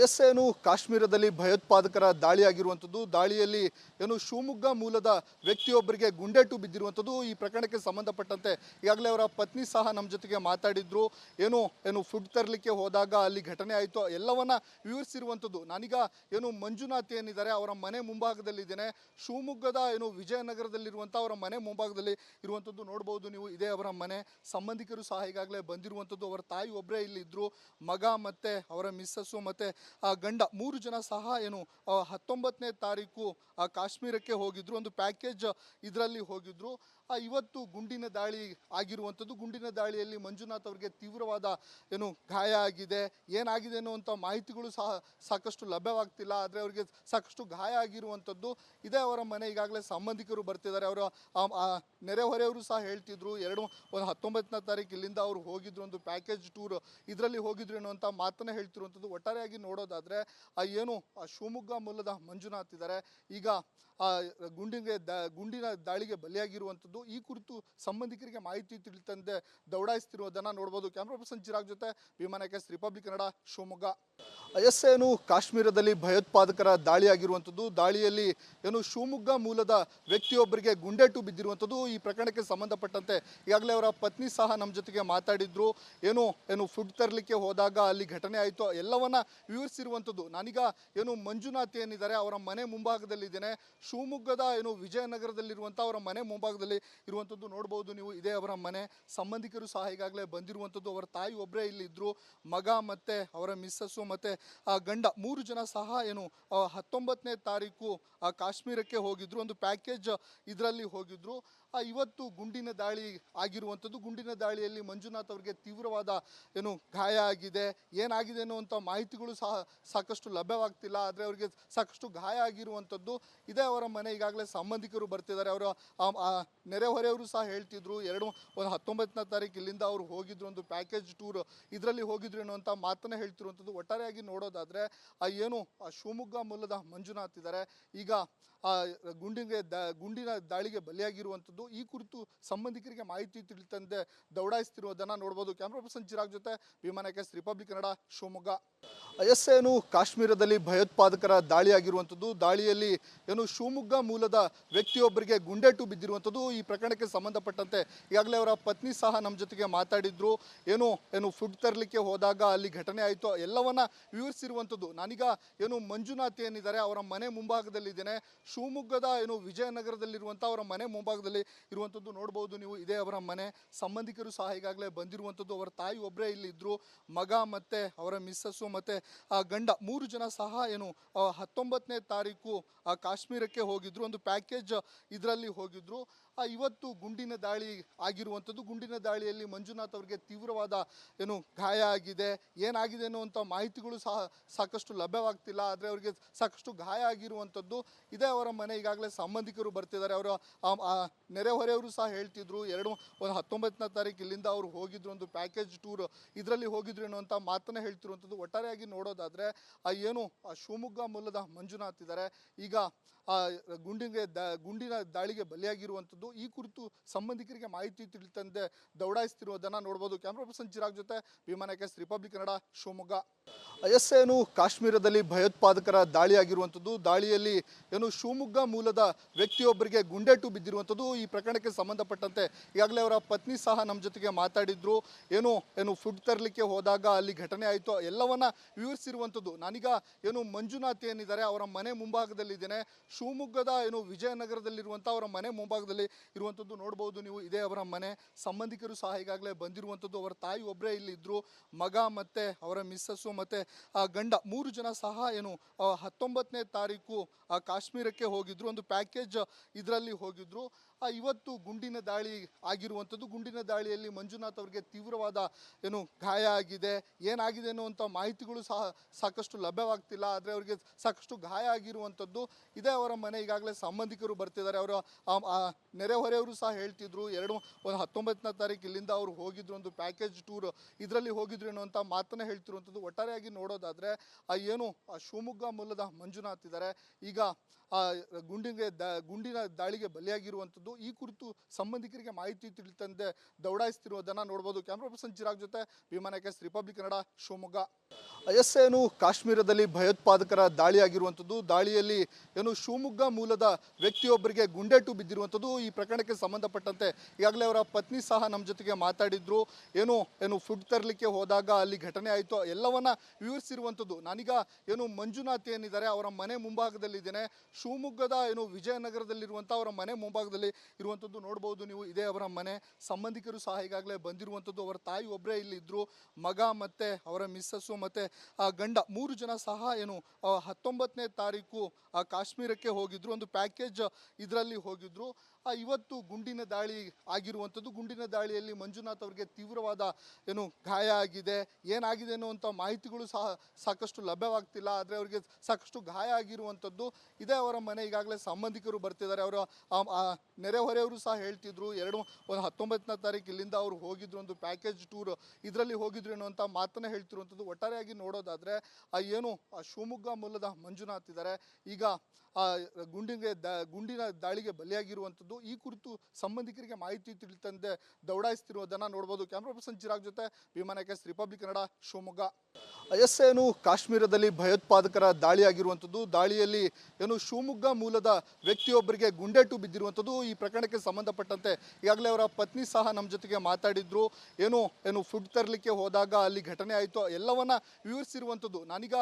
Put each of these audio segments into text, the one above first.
ಏನು ಕಾಶ್ಮೀರದಲ್ಲಿ ಭಯೋತ್ಪಾದಕರ ದಾಳಿಯಾಗಿರುವಂಥದ್ದು. ದಾಳಿಯಲ್ಲಿ ಏನು ಶಿವಮೊಗ್ಗ ಮೂಲದ ವ್ಯಕ್ತಿಯೊಬ್ಬರಿಗೆ ಗುಂಡೇಟು ಬಿದ್ದಿರುವಂಥದ್ದು. ಈ ಪ್ರಕರಣಕ್ಕೆ ಸಂಬಂಧಪಟ್ಟಂತೆ ಈಗಾಗಲೇ ಅವರ ಪತ್ನಿ ಸಹ ನಮ್ಮ ಜೊತೆಗೆ ಮಾತಾಡಿದ್ರು. ಏನು ಫುಡ್ ತರಲಿಕ್ಕೆ ಹೋದಾಗ ಅಲ್ಲಿ ಘಟನೆ ಆಯಿತು ಎಲ್ಲವನ್ನ ವಿವರಿಸಿರುವಂಥದ್ದು. ನಾನೀಗ ಮಂಜುನಾಥ್ ಏನಿದ್ದಾರೆ ಅವರ ಮನೆ ಮುಂಭಾಗದಲ್ಲಿದ್ದೇನೆ. ಶಿವಮೊಗ್ಗದ ವಿಜಯನಗರದಲ್ಲಿರುವಂಥ ಅವರ ಮನೆ ಮುಂಭಾಗದಲ್ಲಿ ಇರುವಂಥದ್ದು ನೋಡ್ಬೋದು ನೀವು. ಇದೇ ಅವರ ಮನೆ. ಸಂಬಂಧಿಕರು ಸಹ ಈಗಾಗಲೇ ಬಂದಿರುವಂಥದ್ದು. ಅವರ ತಾಯಿ ಒಬ್ಬರೇ ಇಲ್ಲಿ ಇದ್ರು. ಮಗ ಮತ್ತೆ ಅವರ ಮಿಸ್ಸಸ್ಸು ಮತ್ತೆ ಗಂಡ 3 ಜನ ಸಹ 19ನೇ ತಾರೀಕು ಕಾಶ್ಮೀರಕ್ಕೆ ಹೋಗಿದ್ರು. ಒಂದು ಪ್ಯಾಕೇಜ್ ಇದರಲ್ಲಿ ಹೋಗಿದ್ರು. ಇವತ್ತು ಗುಂಡಿನ ದಾಳಿ ಆಗಿರುವಂಥದ್ದು. ಗುಂಡಿನ ದಾಳಿಯಲ್ಲಿ ಮಂಜುನಾಥ್ ಅವರಿಗೆ ತೀವ್ರವಾದ ಗಾಯ ಆಗಿದೆ. ಏನಾಗಿದೆ ಅನ್ನುವಂಥ ಮಾಹಿತಿಗಳು ಸಹ ಸಾಕಷ್ಟು ಲಭ್ಯವಾಗ್ತಿಲ್ಲ. ಆದರೆ ಅವರಿಗೆ ಸಾಕಷ್ಟು ಗಾಯ ಆಗಿರುವಂಥದ್ದು. ಇದೇ ಅವರ ಮನೆ. ಈಗಾಗಲೇ ಸಂಬಂಧಿಕರು ಬರ್ತಿದ್ದಾರೆ. ಅವರ ನೆರೆಹೊರೆಯವರು ಸಹ ಹೇಳ್ತಿದ್ರು 19ನೇ ತಾರೀಕು ಇಲ್ಲಿಂದ ಅವರು ಹೋಗಿದ್ರು, ಒಂದು ಪ್ಯಾಕೇಜ್ ಟೂರ್ ಇದರಲ್ಲಿ ಹೋಗಿದ್ರು ಅನ್ನುವಂಥ ಮಾತನ್ನ ಹೇಳ್ತಿರುವಂಥದ್ದು. ಒಟ್ಟಾರೆಯಾಗಿ ನೋಡೋದಾದರೆ ಶಿವಮೊಗ್ಗ ಮೂಲದ ಮಂಜುನಾಥ್ ಇದ್ದಾರೆ. ಈಗ ಗುಂಡಿನ ದಾಳಿಗೆ ಬಲಿಯಾಗಿರುವಂಥದ್ದು. ಈ ಕುರಿತು ಸಂಬಂಧಿಕರಿಗೆ ಮಾಹಿತಿ ತಿಳಿತಂದೆ ದೌಡಾಯಿಸ್ತಿರುವುದನ್ನು ನೋಡ್ಬೋದು. ಕ್ಯಾಮ್ರಾ ಪರ್ಸನ್ ಚಿರಾಗ್ ಜೊತೆ ವಿಮಾನಕ್ಕೆ ರಿಪಬ್ಲಿಕ್ ಕನ್ನಡ, ಶಿವಮೊಗ್ಗ. ಏನು ಕಾಶ್ಮೀರದಲ್ಲಿ ಭಯೋತ್ಪಾದಕರ ದಾಳಿಯಾಗಿರುವಂಥದ್ದು. ದಾಳಿಯಲ್ಲಿ ಶಿವಮೊಗ್ಗ ಮೂಲದ ವ್ಯಕ್ತಿಯೊಬ್ಬರಿಗೆ ಗುಂಡೇಟು ಬಿದ್ದಿರುವಂಥದ್ದು. ಈ ಪ್ರಕರಣಕ್ಕೆ ಸಂಬಂಧಪಟ್ಟಂತೆ ಈಗಾಗಲೇ ಅವರ ಪತ್ನಿ ಸಹ ನಮ್ಮ ಜೊತೆಗೆ ಮಾತಾಡಿದ್ರು. ಫುಡ್ ತರಲಿಕ್ಕೆ ಹೋದಾಗ ಅಲ್ಲಿ ಘಟನೆ ಆಯಿತು ಎಲ್ಲವನ್ನ ವಿವರಿಸಿರುವಂಥದ್ದು. ನಾನೀಗ ಮಂಜುನಾಥ್ ಏನಿದ್ದಾರೆ ಅವರ ಮನೆ ಮುಂಭಾಗದಲ್ಲಿದ್ದೇನೆ. ಶಿವಮೊಗ್ಗದ ವಿಜಯನಗರದಲ್ಲಿರುವಂಥ ಅವರ ಮನೆ ಮುಂಭಾಗದಲ್ಲಿ ಇರುವಂಥದ್ದು ನೋಡ್ಬೋದು ನೀವು. ಇದೇ ಅವರ ಮನೆ. ಸಂಬಂಧಿಕರು ಸಹ ಈಗಾಗಲೇ ಬಂದಿರುವಂಥದ್ದು. ಅವರ ತಾಯಿ ಒಬ್ಬರೇ ಇಲ್ಲಿ ಇದ್ರು. ಮಗ ಮತ್ತೆ ಅವರ ಮಿಸ್ಸಸ್ಸು ಮತ್ತೆ ಗಂಡ 3 ಜನ ಸಹ 19ನೇ ತಾರೀಕು ಕಾಶ್ಮೀರಕ್ಕೆ ಹೋಗಿದ್ರು. ಒಂದು ಪ್ಯಾಕೇಜ್ ಇದರಲ್ಲಿ ಹೋಗಿದ್ರು. ಇವತ್ತು ಗುಂಡಿನ ದಾಳಿ ಆಗಿರುವಂಥದ್ದು. ಗುಂಡಿನ ದಾಳಿಯಲ್ಲಿ ಮಂಜುನಾಥ್ ಅವರಿಗೆ ತೀವ್ರವಾದ ಗಾಯ ಆಗಿದೆ. ಏನಾಗಿದೆ ಅನ್ನುವಂಥ ಮಾಹಿತಿಗಳು ಸಹ ಸಾಕಷ್ಟು ಲಭ್ಯವಾಗ್ತಿಲ್ಲ. ಆದರೆ ಅವರಿಗೆ ಸಾಕಷ್ಟು ಗಾಯ ಆಗಿರುವಂಥದ್ದು. ಇದೇ ಅವರ ಮನೆ. ಈಗಾಗಲೇ ಸಂಬಂಧಿಕರು ಬರ್ತಿದ್ದಾರೆ. ಅವರ ನೆರೆಹೊರೆಯವರು ಸಹ ಹೇಳ್ತಿದ್ರು 19ನೇ ತಾರೀಕು ಇಲ್ಲಿಂದ ಅವರು ಹೋಗಿದ್ರು, ಒಂದು ಪ್ಯಾಕೇಜ್ ಟೂರ್ ಇದರಲ್ಲಿ ಹೋಗಿದ್ರು ಅನ್ನುವಂಥ ಮಾತನ್ನ ಹೇಳ್ತಿರುವಂಥದ್ದು. ಒಟ್ಟಾರೆಯಾಗಿ ನೋಡೋದಾದರೆ ಶಿವಮೊಗ್ಗ ಮೂಲದ ಮಂಜುನಾಥ್ ಇದ್ದಾರೆ. ಈಗ ಗುಂಡಿನ ದಾಳಿಗೆ ಬಲಿಯಾಗಿರುವಂಥದ್ದು. ಈ ಕುರಿತು ಸಂಬಂಧಿಕರಿಗೆ ಮಾಹಿತಿ ತಿಳಿತಂದೆ ದೌಡಾಯಿಸ್ತಿರುವುದನ್ನು ನೋಡ್ಬೋದು. ಕ್ಯಾಮ್ರಾ ಪರ್ಸನ್ ಚಿರಾಗ್ ಜೊತೆ ವಿಮಾನಕ್ಕೆ ರಿಪಬ್ಲಿಕ್ ಕನ್ನಡ, ಶಿವಮೊಗ್ಗ. ಏನು ಕಾಶ್ಮೀರದಲ್ಲಿ ಭಯೋತ್ಪಾದಕರ ದಾಳಿಯಾಗಿರುವಂಥದ್ದು. ದಾಳಿಯಲ್ಲಿ ಶಿವಮೊಗ್ಗ ಮೂಲದ ವ್ಯಕ್ತಿಯೊಬ್ಬರಿಗೆ ಗುಂಡೇಟು ಬಿದ್ದಿರುವಂಥದ್ದು. ಈ ಪ್ರಕರಣಕ್ಕೆ ಸಂಬಂಧಪಟ್ಟಂತೆ ಈಗಾಗಲೇ ಅವರ ಪತ್ನಿ ಸಹ ನಮ್ಮ ಜೊತೆಗೆ ಮಾತಾಡಿದ್ರು. ಫುಡ್ ತರಲಿಕ್ಕೆ ಹೋದಾಗ ಅಲ್ಲಿ ಘಟನೆ ಆಯಿತು ಎಲ್ಲವನ್ನ ವಿವರಿಸಿರುವಂಥದ್ದು. ನಾನೀಗ ಮಂಜುನಾಥ್ ಏನಿದ್ದಾರೆ ಅವರ ಮನೆ ಮುಂಭಾಗದಲ್ಲಿದ್ದೇನೆ. ಶಿವಮೊಗ್ಗದ ವಿಜಯನಗರದಲ್ಲಿರುವಂಥ ಅವರ ಮನೆ ಮುಂಭಾಗದಲ್ಲಿ ಇರುವಂಥದ್ದು ನೋಡ್ಬೋದು ನೀವು. ಇದೇ ಅವರ ಮನೆ. ಸಂಬಂಧಿಕರು ಸಹ ಈಗಾಗಲೇ ಬಂದಿರುವಂಥದ್ದು. ಅವರ ತಾಯಿ ಒಬ್ಬರೇ ಇಲ್ಲಿ ಇದ್ರು. ಮಗ ಮತ್ತೆ ಅವರ ಮಿಸ್ಸಸ್ಸು ಮತ್ತೆ ಗಂಡ 3 ಜನ ಸಹ 19ನೇ ತಾರೀಕು ಕಾಶ್ಮೀರಕ್ಕೆ ಹೋಗಿದ್ರು. ಒಂದು ಪ್ಯಾಕೇಜ್ ಇದರಲ್ಲಿ ಹೋಗಿದ್ರು. ಇವತ್ತು ಗುಂಡಿನ ದಾಳಿ ಆಗಿರುವಂಥದ್ದು. ಗುಂಡಿನ ದಾಳಿಯಲ್ಲಿ ಮಂಜುನಾಥ್ ಅವರಿಗೆ ತೀವ್ರವಾದ ಗಾಯ ಆಗಿದೆ. ಏನಾಗಿದೆ ಅನ್ನುವಂಥ ಮಾಹಿತಿಗಳು ಸಹ ಸಾಕಷ್ಟು ಲಭ್ಯವಾಗ್ತಿಲ್ಲ. ಆದರೆ ಅವರಿಗೆ ಸಾಕಷ್ಟು ಗಾಯ ಆಗಿರುವಂಥದ್ದು. ಇದೇ ಅವರ ಮನೆ. ಈಗಾಗಲೇ ಸಂಬಂಧಿಕರು ಬರ್ತಿದ್ದಾರೆ. ಅವರ ನೆರೆಹೊರೆಯವರು ಸಹ ಹೇಳ್ತಿದ್ರು 19ನೇ ತಾರೀಕು ಇಲ್ಲಿಂದ ಅವರು ಹೋಗಿದ್ರು, ಒಂದು ಪ್ಯಾಕೇಜ್ ಟೂರ್ ಇದರಲ್ಲಿ ಹೋಗಿದ್ರು ಅನ್ನುವಂಥ ಮಾತನ್ನ ಹೇಳ್ತಿರುವಂಥದ್ದು. ಒಟ್ಟಾರೆಯಾಗಿ ನೋಡೋದಾದರೆ ಶಿವಮೊಗ್ಗ ಮೂಲದ ಮಂಜುನಾಥ್ ಇದ್ದಾರೆ. ಈಗ ಗುಂಡಿನ ದಾಳಿಗೆ ಬಲಿಯಾಗಿರುವಂಥದ್ದು. ಈ ಕುರಿತು ಸಂಬಂಧಿಕರಿಗೆ ಮಾಹಿತಿ ತಿಳಿತಂದೆ ದೌಡಾಯಿಸ್ತಿರುವುದನ್ನು ನೋಡ್ಬೋದು. ಕ್ಯಾಮ್ರಾ ಪರ್ಸನ್ ಚಿರಾಗ್ ಜೊತೆ ವಿಮಾನಕ್ಕೆ ರಿಪಬ್ಲಿಕ್ ಕನ್ನಡ, ಶಿವಮೊಗ್ಗ. ಏನು ಕಾಶ್ಮೀರದಲ್ಲಿ ಭಯೋತ್ಪಾದಕರ ದಾಳಿಯಾಗಿರುವಂಥದ್ದು. ದಾಳಿಯಲ್ಲಿ ಶಿವಮೊಗ್ಗ ಮೂಲದ ವ್ಯಕ್ತಿಯೊಬ್ಬರಿಗೆ ಗುಂಡೇಟು ಬಿದ್ದಿರುವಂಥದ್ದು. ಈ ಪ್ರಕರಣಕ್ಕೆ ಸಂಬಂಧಪಟ್ಟಂತೆ ಈಗಾಗಲೇ ಅವರ ಪತ್ನಿ ಸಹ ನಮ್ಮ ಜೊತೆಗೆ ಮಾತಾಡಿದ್ರು. ಫುಡ್ ತರಲಿಕ್ಕೆ ಹೋದಾಗ ಅಲ್ಲಿ ಘಟನೆ ಆಯಿತು ಎಲ್ಲವನ್ನ ವಿವರಿಸಿರುವಂಥದ್ದು. ನಾನೀಗ ಮಂಜುನಾಥ್ ಏನಿದ್ದಾರೆ ಅವರ ಮನೆ ಮುಂಭಾಗದಲ್ಲಿದ್ದೇನೆ. ಶಿವಮೊಗ್ಗದ ವಿಜಯನಗರದಲ್ಲಿರುವಂಥ ಅವರ ಮನೆ ಮುಂಭಾಗದಲ್ಲಿ ಇರುವಂಥದ್ದು ನೋಡ್ಬೋದು ನೀವು. ಇದೇ ಅವರ ಮನೆ. ಸಂಬಂಧಿಕರು ಸಹ ಈಗಾಗಲೇ ಬಂದಿರುವಂಥದ್ದು. ಅವರ ತಾಯಿ ಒಬ್ಬರೇ ಇಲ್ಲಿ ಇದ್ರು. ಮಗ ಮತ್ತೆ ಅವರ ಮಿಸ್ಸಸ್ಸು ಮತ್ತೆ ಗಂಡ 3 ಜನ ಸಹ 19ನೇ ತಾರೀಕು ಕಾಶ್ಮೀರಕ್ಕೆ ಹೋಗಿದ್ರು. ಒಂದು ಪ್ಯಾಕೇಜ್ ಇದರಲ್ಲಿ ಹೋಗಿದ್ರು. ಇವತ್ತು ಗುಂಡಿನ ದಾಳಿ ಆಗಿರುವಂಥದ್ದು. ಗುಂಡಿನ ದಾಳಿಯಲ್ಲಿ ಮಂಜುನಾಥ್ ಅವರಿಗೆ ತೀವ್ರವಾದ ಗಾಯ ಆಗಿದೆ. ಏನಾಗಿದೆ ಅನ್ನುವಂಥ ಮಾಹಿತಿಗಳು ಸಹ ಸಾಕಷ್ಟು ಲಭ್ಯವಾಗ್ತಿಲ್ಲ. ಆದರೆ ಅವರಿಗೆ ಸಾಕಷ್ಟು ಗಾಯ ಆಗಿರುವಂಥದ್ದು. ಇದೇ ಅವರ ಮನೆ. ಈಗಾಗಲೇ ಸಂಬಂಧಿಕರು ಬರ್ತಿದ್ದಾರೆ. ಅವರ ನೆರೆಹೊರೆಯವರು ಸಹ ಹೇಳ್ತಿದ್ರು 19ನೇ ತಾರೀಕು ಇಲ್ಲಿಂದ ಅವರು ಹೋಗಿದ್ರು, ಒಂದು ಪ್ಯಾಕೇಜ್ ಟೂರ್ ಇದರಲ್ಲಿ ಹೋಗಿದ್ರು ಅನ್ನುವಂಥ ಮಾತನ್ನ ಹೇಳ್ತಿರುವಂಥದ್ದು. ಒಟ್ಟಾರೆಯಾಗಿ ನೋಡೋದಾದರೆ ಶಿವಮೊಗ್ಗ ಮೂಲದ ಮಂಜುನಾಥ್ ಇದ್ದಾರೆ. ಈಗ ಗುಂಡಿನ ದಾಳಿಗೆ ಬಲಿಯಾಗಿರುವಂಥದ್ದು. ಆಗಿರುವಂಥದ್ದು. ಈ ಕುರಿತು ಸಂಬಂಧಿಕರಿಗೆ ಮಾಹಿತಿ ತಿಳಿತಂತೆ ದೌಡಾಯಿಸ್ತಿರುವುದನ್ನು ನೋಡ್ಬೋದು. ಕ್ಯಾಮ್ರಾ ಪರ್ಸನ್ ಚಿರಾಗ್ ಜೊತೆ ವಿಮಾನ ಎಸ್ ರಿಪಬ್ಲಿಕ್ ಕನ್ನಡ ಶಿವಮೊಗ್ಗ. ಏನು ಕಾಶ್ಮೀರದಲ್ಲಿ ಭಯೋತ್ಪಾದಕರ ದಾಳಿ ಆಗಿರುವಂಥದ್ದು. ದಾಳಿಯಲ್ಲಿ ಏನು ಶಿವಮೊಗ್ಗ ಮೂಲದ ವ್ಯಕ್ತಿಯೊಬ್ಬರಿಗೆ ಗುಂಡೇಟು ಬಿದ್ದಿರುವಂಥದ್ದು. ಈ ಪ್ರಕರಣಕ್ಕೆ ಸಂಬಂಧಪಟ್ಟಂತೆ ಈಗಾಗಲೇ ಅವರ ಪತ್ನಿ ಸಹ ನಮ್ಮ ಜೊತೆಗೆ ಮಾತಾಡಿದ್ರು. ಏನು ಫುಡ್ ತರಲಿಕ್ಕೆ ಹೋದಾಗ ಅಲ್ಲಿ ಘಟನೆ ಆಯಿತು ಎಲ್ಲವನ್ನ ವಿವರಿಸಿರುವಂಥದ್ದು. ನಾನೀಗ ಮಂಜುನಾಥ್ ಏನಿದ್ದಾರೆ ಅವರ ಮನೆ ಮುಂಭಾಗದಲ್ಲಿದ್ದೇನೆ. ಶಿವಮೊಗ್ಗದ ವಿಜಯನಗರದಲ್ಲಿರುವಂಥ ಅವರ ಮನೆ ಮುಂಭಾಗದಲ್ಲಿ ಇರುವಂಥದ್ದು ನೋಡ್ಬೋದು ನೀವು. ಇದೇ ಅವರ ಮನೆ. ಸಂಬಂಧಿಕರು ಸಹ ಈಗಾಗಲೇ ಬಂದಿರುವಂಥದ್ದು. ಅವರ ತಾಯಿ ಒಬ್ಬರೇ ಇಲ್ಲಿ ಇದ್ರು. ಮಗ ಮತ್ತೆ ಅವರ ಮಿಸ್ಸಸ್ಸು ಮತ್ತೆ ಗಂಡ 3 ಜನ ಸಹ 19ನೇ ತಾರೀಕು ಕಾಶ್ಮೀರಕ್ಕೆ ಹೋಗಿದ್ರು. ಒಂದು ಪ್ಯಾಕೇಜ್ ಇದರಲ್ಲಿ ಹೋಗಿದ್ರು. ಇವತ್ತು ಗುಂಡಿನ ದಾಳಿ ಆಗಿರುವಂಥದ್ದು. ಗುಂಡಿನ ದಾಳಿಯಲ್ಲಿ ಮಂಜುನಾಥ್ ಅವರಿಗೆ ತೀವ್ರವಾದ ಗಾಯ ಆಗಿದೆ. ಏನಾಗಿದೆ ಅನ್ನುವಂಥ ಮಾಹಿತಿಗಳು ಸಹ ಸಾಕಷ್ಟು ಲಭ್ಯವಾಗ್ತಿಲ್ಲ. ಆದರೆ ಅವರಿಗೆ ಸಾಕಷ್ಟು ಗಾಯ ಆಗಿರುವಂಥದ್ದು. ಇದೇ ಅವರ ಮನೆ. ಈಗಾಗಲೇ ಸಂಬಂಧಿಕರು ಬರ್ತಿದ್ದಾರೆ. ಅವರ ನೆರೆಹೊರೆಯವರು ಸಹ ಹೇಳ್ತಿದ್ರು 19ನೇ ತಾರೀಕು ಇಲ್ಲಿಂದ ಅವರು ಹೋಗಿದ್ರು. ಒಂದು ಪ್ಯಾಕೇಜ್ ಟೂರ್ ಇದರಲ್ಲಿ ಹೋಗಿದ್ರು ಅನ್ನುವಂಥ ಮಾತನ್ನ ಹೇಳ್ತಿರುವಂಥದ್ದು. ಒಟ್ಟಾರೆಯಾಗಿ ನೋಡೋದಾದರೆ ಶಿವಮೊಗ್ಗ ಮೂಲದ ಮಂಜುನಾಥ್ ಇದ್ದಾರೆ. ಈಗ ಗುಂಡಿನ ದಾಳಿಗೆ ಬಲಿಯಾಗಿರುವಂಥದ್ದು. ಈ ಕುರಿತು ಸಂಬಂಧಿಕರಿಗೆ ಮಾಹಿತಿ ತಿಳಿತಂತೆ ದೌಡಾಯಿಸ್ತಿರುವುದನ್ನು ನೋಡ್ಬೋದು. ಕ್ಯಾಮ್ರಾ ಪರ್ಸನ್ ಚಿರಾಗ್ ಜೊತೆ ವಿಮಾನ ಎಸ್ ರಿಪಬ್ಲಿಕ್ ಕನ್ನಡ ಶಿವಮೊಗ್ಗ. ಕಾಶ್ಮೀರದಲ್ಲಿ ಭಯೋತ್ಪಾದಕರ ದಾಳಿ ಆಗಿರುವಂಥದ್ದು. ದಾಳಿಯಲ್ಲಿ ಶಿವಮೊಗ್ಗ ಮೂಲದ ವ್ಯಕ್ತಿಯೊಬ್ಬರಿಗೆ ಗುಂಡೇಟು ಬಿದ್ದಿರುವಂಥದ್ದು. ಈ ಪ್ರಕರಣಕ್ಕೆ ಸಂಬಂಧಪಟ್ಟಂತೆ ಈಗಾಗಲೇ ಅವರ ಪತ್ನಿ ಸಹ ನಮ್ಮ ಜೊತೆಗೆ ಮಾತಾಡಿದ್ರು. ಫುಡ್ ತರಲಿಕ್ಕೆ ಹೋದಾಗ ಅಲ್ಲಿ ಘಟನೆ ಆಯಿತು ಎಲ್ಲವನ್ನ ವಿವರಿಸಿರುವಂಥದ್ದು. ನಾನೀಗ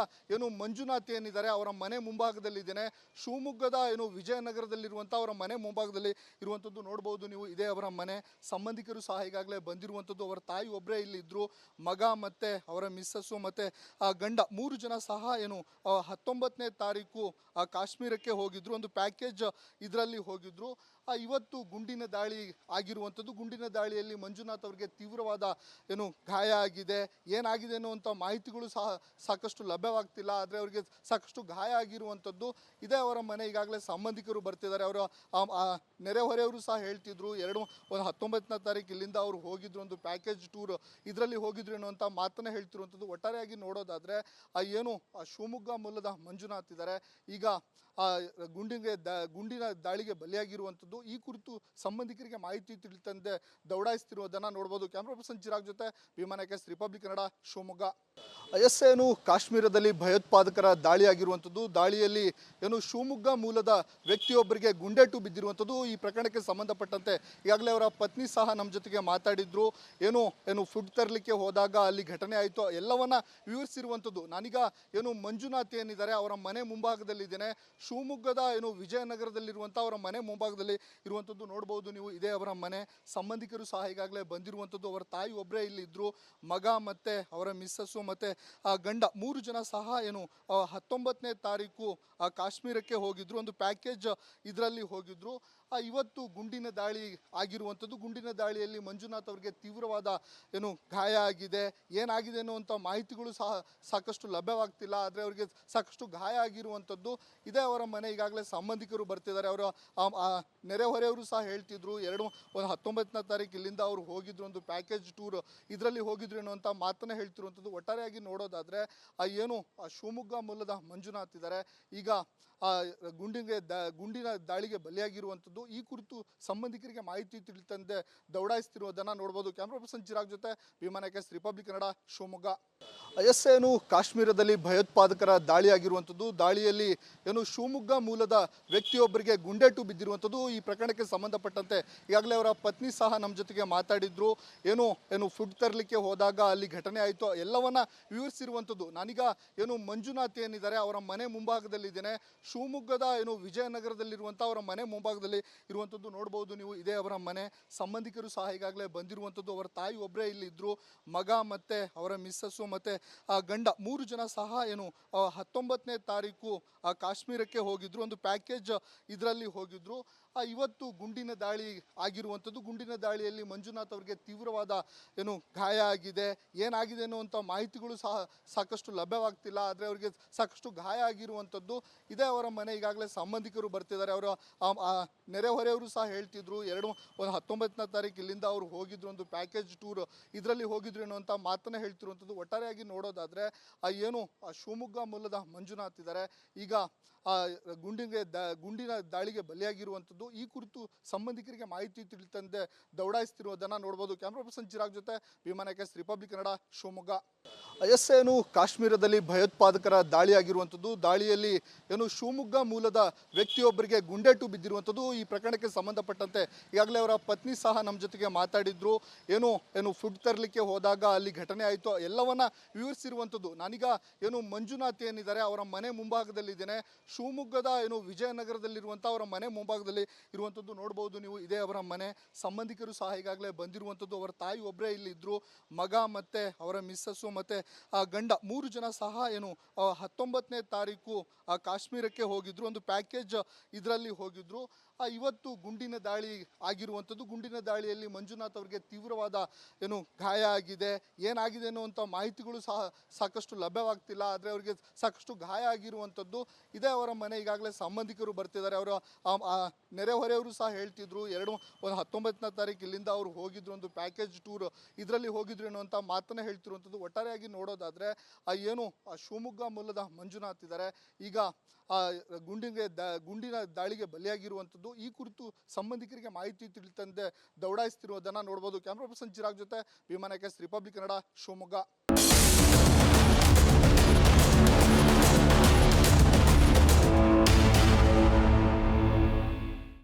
ಮಂಜುನಾಥ್ ಏನಿದ್ದಾರೆ ಅವರ ಮನೆ ಮುಂಭಾಗದಲ್ಲಿದ್ದೇನೆ. ಶಿವಮೊಗ್ಗದ ವಿಜಯನಗರದಲ್ಲಿರುವಂಥ ಅವರ ಮನೆ ಮುಂಭಾಗದಲ್ಲಿ ಇರುವಂಥದ್ದು ನೋಡ್ಬೋದು ನೀವು. ಇದೇ ಅವರ ಮನೆ. ಸಂಬಂಧಿಕರು ಸಹ ಈಗಾಗಲೇ ಬಂದಿರುವಂಥದ್ದು. ಅವರ ತಾಯಿ ಒಬ್ಬರೇ ಇಲ್ಲಿ ಇದ್ರು. ಮಗ ಮತ್ತೆ ಅವರ ಮಿಸ್ಸಸ್ಸು ಮತ್ತೆ ಗಂಡ 3 ಜನ ಸಹ 19ನೇ ತಾರೀಕು ಕಾಶ್ಮೀರಕ್ಕೆ ಹೋಗಿದ್ರು. ಒಂದು ಪ್ಯಾಕೇಜ್ ಇದರಲ್ಲಿ ಹೋಗಿದ್ರು. ಇವತ್ತು ಗುಂಡಿನ ದಾಳಿ ಆಗಿರುವಂಥದ್ದು. ಗುಂಡಿನ ದಾಳಿಯಲ್ಲಿ ಮಂಜುನಾಥ್ ಅವರಿಗೆ ತೀವ್ರವಾದ ಗಾಯ ಆಗಿದೆ. ಏನಾಗಿದೆ ಅನ್ನುವಂಥ ಮಾಹಿತಿಗಳು ಸಹ ಸಾಕಷ್ಟು ಲಭ್ಯವಾಗ್ತಿಲ್ಲ. ಆದರೆ ಅವರಿಗೆ ಸಾಕಷ್ಟು ಗಾಯ ಆಗಿರುವಂಥದ್ದು. ಇದೇ ಅವರ ಮನೆ. ಈಗಾಗಲೇ ಸಂಬಂಧಿಕರು ಬರ್ತಿದ್ದಾರೆ. ಅವರ ನೆರೆಹೊರೆಯವರು ಸಹ ಹೇಳ್ತಿದ್ರು 19ನೇ ತಾರೀಕು ಇಲ್ಲಿಂದ ಅವರು ಹೋಗಿದ್ರು. ಒಂದು ಪ್ಯಾಕೇಜ್ ಟೂರ್ ಇದರಲ್ಲಿ ಹೋಗಿದ್ರು ಅನ್ನುವಂಥ ಮಾತನ್ನ ಹೇಳ್ತಿರುವಂಥದ್ದು. ಒಟ್ಟಾರೆಯಾಗಿ ನೋಡೋದಾದರೆ ಶಿವಮೊಗ್ಗ ಮೂಲದ ಮಂಜುನಾಥ್ ಇದ್ದಾರೆ. ಈಗ ಗುಂಡಿನ ದಾಳಿಗೆ ಬಲಿಯಾಗಿರುವಂಥದ್ದು. ಈ ಕುರಿತು ಸಂಬಂಧಿಕರಿಗೆ ಮಾಹಿತಿ ತಿಳಿತಂತೆ ದೌಡಾಯಿಸ್ತಿರುವುದನ್ನು ನೋಡ್ಬೋದು. ಕ್ಯಾಮ್ರಾ ಪರ್ಸನ್ ಚಿರಾಗ್ ಜೊತೆ ವಿಮಾನ ಎಸ್ ರಿಪಬ್ಲಿಕ್ ಕನ್ನಡ ಶಿವಮೊಗ್ಗ. ಕಾಶ್ಮೀರದಲ್ಲಿ ಭಯೋತ್ಪಾದಕರ ದಾಳಿ ಆಗಿರುವಂಥದ್ದು. ದಾಳಿಯಲ್ಲಿ ಶಿವಮೊಗ್ಗ ಮೂಲದ ವ್ಯಕ್ತಿಯೊಬ್ಬರಿಗೆ ಗುಂಡೇಟು ಬಿದ್ದಿರುವಂಥದ್ದು. ಈ ಪ್ರಕರಣಕ್ಕೆ ಸಂಬಂಧಪಟ್ಟಂತೆ ಈಗಾಗಲೇ ಅವರ ಪತ್ನಿ ಸಹ ನಮ್ಮ ಜೊತೆಗೆ ಮಾತಾಡಿದ್ರು. ಫುಡ್ ತರಲಿಕ್ಕೆ ಹೋದಾಗ ಅಲ್ಲಿ ಘಟನೆ ಆಯಿತು ಎಲ್ಲವನ್ನ ವಿವರಿಸಿರುವಂಥದ್ದು. ನಾನೀಗ ಮಂಜುನಾಥ್ ಏನಿದ್ದಾರೆ ಅವರ ಮನೆ ಮುಂಭಾಗದಲ್ಲಿದ್ದೇನೆ. ಶಿವಮೊಗ್ಗದ ವಿಜಯನಗರದಲ್ಲಿರುವಂಥ ಅವರ ಮನೆ ಮುಂಭಾಗದಲ್ಲಿ ಇರುವಂಥದ್ದು ನೋಡ್ಬೋದು ನೀವು. ಇದೇ ಅವರ ಮನೆ. ಸಂಬಂಧಿಕರು ಸಹ ಈಗಾಗಲೇ ಬಂದಿರುವಂಥದ್ದು. ಅವರ ತಾಯಿ ಒಬ್ಬರೇ ಇಲ್ಲಿ ಇದ್ರು. ಮಗ ಮತ್ತೆ ಅವರ ಮಿಸ್ಸಸ್ಸು ಮತ್ತೆ ಗಂಡ 3 ಜನ ಸಹ 19ನೇ ತಾರೀಕು ಕಾಶ್ಮೀರಕ್ಕೆ ಹೋಗಿದ್ರು. ಒಂದು ಪ್ಯಾಕೇಜ್ ಇದರಲ್ಲಿ ಹೋಗಿದ್ರು. ಇವತ್ತು ಗುಂಡಿನ ದಾಳಿ ಆಗಿರುವಂಥದ್ದು. ಗುಂಡಿನ ದಾಳಿಯಲ್ಲಿ ಮಂಜುನಾಥ್ ಅವರಿಗೆ ತೀವ್ರವಾದ ಗಾಯ ಆಗಿದೆ. ಏನಾಗಿದೆ ಅನ್ನುವಂಥ ಮಾಹಿತಿಗಳು ಸಹ ಸಾಕಷ್ಟು ಲಭ್ಯವಾಗ್ತಿಲ್ಲ. ಆದರೆ ಅವರಿಗೆ ಸಾಕಷ್ಟು ಗಾಯ ಆಗಿರುವಂಥದ್ದು. ಇದೇ ಅವರ ಮನೆ. ಈಗಾಗಲೇ ಸಂಬಂಧಿಕರು ಬರ್ತಿದ್ದಾರೆ. ಅವರ ನೆರೆಹೊರೆಯವರು ಸಹ ಹೇಳ್ತಿದ್ರು 19ನೇ ತಾರೀಕು ಇಲ್ಲಿಂದ ಅವರು ಹೋಗಿದ್ರು. ಒಂದು ಪ್ಯಾಕೇಜ್ ಟೂರ್ ಇದರಲ್ಲಿ ಹೋಗಿದ್ರು ಅನ್ನುವಂಥ ಮಾತನ್ನ ಹೇಳ್ತಿರುವಂಥದ್ದು. ಒಟ್ಟಾರೆಯಾಗಿ ನೋಡೋದಾದರೆ ಶಿವಮೊಗ್ಗ ಮೂಲದ ಮಂಜುನಾಥ್ ಇದ್ದಾರೆ. ಈಗ ಗುಂಡಿನ ದಾಳಿಗೆ ಬಲಿಯಾಗಿರುವಂಥದ್ದು. ಈ ಕುರಿತು ಸಂಬಂಧಿಕರಿಗೆ ಮಾಹಿತಿ ತಿಳಿತಂತೆ ದೌಡಾಯಿಸ್ತಿರುವುದನ್ನು ನೋಡ್ಬೋದು. ಕ್ಯಾಮ್ರಾ ಪರ್ಸನ್ ಚಿರಾಗ್ ಜೊತೆ ವಿಮಾನ ಎಸ್ ರಿಪಬ್ಲಿಕ್ ಕನ್ನಡ ಶಿವಮೊಗ್ಗ. ಕಾಶ್ಮೀರದಲ್ಲಿ ಭಯೋತ್ಪಾದಕರ ದಾಳಿ ಆಗಿರುವಂಥದ್ದು. ದಾಳಿಯಲ್ಲಿ ಶಿವಮೊಗ್ಗ ಮೂಲದ ವ್ಯಕ್ತಿಯೊಬ್ಬರಿಗೆ ಗುಂಡೇಟು ಬಿದ್ದಿರುವಂಥದ್ದು. ಈ ಪ್ರಕರಣಕ್ಕೆ ಸಂಬಂಧಪಟ್ಟಂತೆ ಈಗಾಗಲೇ ಅವರ ಪತ್ನಿ ಸಹ ನಮ್ಮ ಜೊತೆಗೆ ಮಾತಾಡಿದ್ರು. ಫುಡ್ ತರಲಿಕ್ಕೆ ಹೋದಾಗ ಅಲ್ಲಿ ಘಟನೆ ಆಯಿತು ಎಲ್ಲವನ್ನ ವಿವರಿಸಿರುವಂಥದ್ದು. ನಾನೀಗ ಮಂಜುನಾಥ್ ಏನಿದ್ದಾರೆ ಅವರ ಮನೆ ಮುಂಭಾಗದಲ್ಲಿದ್ದೇನೆ. ಶಿವಮೊಗ್ಗದ ವಿಜಯನಗರದಲ್ಲಿರುವಂಥ ಅವರ ಮನೆ ಮುಂಭಾಗದಲ್ಲಿ ಇರುವಂಥದ್ದು ನೋಡ್ಬೋದು ನೀವು. ಇದೇ ಅವರ ಮನೆ. ಸಂಬಂಧಿಕರು ಸಹ ಈಗಾಗಲೇ ಬಂದಿರುವಂಥದ್ದು. ಅವರ ತಾಯಿ ಒಬ್ಬರೇ ಇಲ್ಲಿ ಇದ್ರು. ಮಗ ಮತ್ತೆ ಅವರ ಮಿಸ್ಸಸ್ಸು ಮತ್ತೆ ಗಂಡ 3 ಜನ ಸಹ 19ನೇ ತಾರೀಕು ಕಾಶ್ಮೀರಕ್ಕೆ ಹೋಗಿದ್ರು. ಒಂದು ಪ್ಯಾಕೇಜ್ ಇದರಲ್ಲಿ ಹೋಗಿದ್ರು. ಇವತ್ತು ಗುಂಡಿನ ದಾಳಿ ಆಗಿರುವಂಥದ್ದು. ಗುಂಡಿನ ದಾಳಿಯಲ್ಲಿ ಮಂಜುನಾಥ್ ಅವರಿಗೆ ತೀವ್ರವಾದ ಗಾಯ ಆಗಿದೆ. ಏನಾಗಿದೆ ಅನ್ನುವಂಥ ಮಾಹಿತಿಗಳು ಸಹ ಸಾಕಷ್ಟು ಲಭ್ಯವಾಗ್ತಿಲ್ಲ. ಆದರೆ ಅವರಿಗೆ ಸಾಕಷ್ಟು ಗಾಯ ಆಗಿರುವಂಥದ್ದು. ಇದೇ ಅವರ ಮನೆ. ಈಗಾಗಲೇ ಸಂಬಂಧಿಕರು ಬರ್ತಿದ್ದಾರೆ. ಅವರ ನೆರೆಹೊರೆಯವರು ಸಹ ಹೇಳ್ತಿದ್ರು 19ನೇ ತಾರೀಕು ಇಲ್ಲಿಂದ ಅವರು ಹೋಗಿದ್ರು. ಒಂದು ಪ್ಯಾಕೇಜ್ ಟೂರ್ ಇದರಲ್ಲಿ ಹೋಗಿದ್ರು ಅನ್ನುವಂಥ ಮಾತನ್ನ ಹೇಳ್ತಿರುವಂಥದ್ದು. ಒಟ್ಟಾರೆಯಾಗಿ ನೋಡೋದಾದರೆ ಶಿವಮೊಗ್ಗ ಮೂಲದ ಮಂಜುನಾಥ್ ಇದ್ದಾರೆ. ಈಗ ಗುಂಡಿನ ದಾಳಿಗೆ ಬಲಿಯಾಗಿರುವಂಥದ್ದು. ಆಗಿರುವಂಥದ್ದು. ಈ ಕುರಿತು ಸಂಬಂಧಿಕರಿಗೆ ಮಾಹಿತಿ ತಿಳಿತಂದೆ ದೌಡಾಯಿಸ್ತಿರುವುದನ್ನು ನೋಡ್ಬೋದು. ಕ್ಯಾಮ್ರಾ ಪರ್ಸನ್ ಚಿರಾಗ್ ಜೊತೆ ವಿಮಾನ ರಿಪಬ್ಲಿಕ್ ಕನ್ನಡ ಶಿವಮೊಗ್ಗ. ಏನು ಕಾಶ್ಮೀರದಲ್ಲಿ ಭಯೋತ್ಪಾದಕರ ದಾಳಿ ಆಗಿರುವಂಥದ್ದು. ದಾಳಿಯಲ್ಲಿ ಏನು ಶಿವಮೊಗ್ಗ ಮೂಲದ ವ್ಯಕ್ತಿಯೊಬ್ಬರಿಗೆ ಗುಂಡೇಟು ಬಿದ್ದಿರುವಂಥದ್ದು. ಈ ಪ್ರಕರಣಕ್ಕೆ ಸಂಬಂಧಪಟ್ಟಂತೆ ಈಗಾಗಲೇ ಅವರ ಪತ್ನಿ ಸಹ ನಮ್ಮ ಜೊತೆಗೆ ಮಾತಾಡಿದ್ರು. ಏನು ಫುಡ್ ತರಲಿಕ್ಕೆ ಹೋದಾಗ ಅಲ್ಲಿ ಘಟನೆ ಆಯಿತು ಎಲ್ಲವನ್ನ ವಿವರಿಸಿರುವಂಥದ್ದು. ನಾನೀಗ ಮಂಜುನಾಥ್ ಏನಿದ್ದಾರೆ ಅವರ ಮನೆ ಮುಂಭಾಗದಲ್ಲಿದ್ದೇನೆ. ಶಿವಮೊಗ್ಗದ ವಿಜಯನಗರದಲ್ಲಿರುವಂಥ ಅವರ ಮನೆ ಮುಂಭಾಗದಲ್ಲಿ ಇರುವಂಥದ್ದು ನೋಡ್ಬೋದು ನೀವು. ಇದೇ ಅವರ ಮನೆ. ಸಂಬಂಧಿಕರು ಸಹ ಈಗಾಗಲೇ ಬಂದಿರುವಂಥದ್ದು. ಅವರ ತಾಯಿ ಒಬ್ಬರೇ ಇಲ್ಲಿ ಇದ್ರು. ಮಗ ಮತ್ತೆ ಅವರ ಮಿಸ್ಸಸ್ಸು ಮತ್ತೆ ಗಂಡ 3 ಜನ ಸಹ 19ನೇ ತಾರೀಕು ಕಾಶ್ಮೀರಕ್ಕೆ ಹೋಗಿದ್ರು. ಒಂದು ಪ್ಯಾಕೇಜ್ ಇದರಲ್ಲಿ ಹೋಗಿದ್ರು. ಇವತ್ತು ಗುಂಡಿನ ದಾಳಿ ಆಗಿರುವಂಥದ್ದು. ಗುಂಡಿನ ದಾಳಿಯಲ್ಲಿ ಮಂಜುನಾಥ್ ಅವರಿಗೆ ತೀವ್ರವಾದ ಗಾಯ ಆಗಿದೆ. ಏನಾಗಿದೆ ಅನ್ನುವಂಥ ಮಾಹಿತಿಗಳು ಸಹ ಸಾಕಷ್ಟು ಲಭ್ಯವಾಗ್ತಿಲ್ಲ. ಆದರೆ ಅವರಿಗೆ ಸಾಕಷ್ಟು ಗಾಯ ಆಗಿರುವಂಥದ್ದು. ಇದೇ ಅವರ ಮನೆ. ಈಗಾಗಲೇ ಸಂಬಂಧಿಕರು ಬರ್ತಿದ್ದಾರೆ. ಅವರ ನೆರೆಹೊರೆಯವರು ಸಹ ಹೇಳ್ತಿದ್ರು 19ನೇ ತಾರೀಕು ಇಲ್ಲಿಂದ ಅವರು ಹೋಗಿದ್ರು. ಒಂದು ಪ್ಯಾಕೇಜ್ ಟೂರ್ ಇದರಲ್ಲಿ ಹೋಗಿದ್ರು ಅನ್ನುವಂಥ ಮಾತನ್ನ ಹೇಳ್ತಿರುವಂಥದ್ದು. ಒಟ್ಟಾರೆಯಾಗಿ ನೋಡೋದಾದರೆ ಶಿವಮೊಗ್ಗ ಮೂಲದ ಮಂಜುನಾಥ್ ಇದ್ದಾರೆ. ಈಗ ಗುಂಡಿನ ದಾಳಿಗೆ ಬಲಿಯಾಗಿರುವಂಥದ್ದು. ಈ ಕುರಿತು ಸಂಬಂಧಿಕರಿಗೆ ಮಾಹಿತಿ ತಿಳಿತಂದೆ ದೌಡಾಯಿಸ್ತಿರುವುದನ್ನು ನೋಡ್ಬೋದು. ಕ್ಯಾಮ್ರಾ ಪರ್ಸನ್ ಚಿರಾಗ್ ಜೊತೆ ವಿಮಾನ ರಿಪಬ್ಲಿಕ್ ಕನ್ನಡ ಶಿವಮೊಗ್ಗ.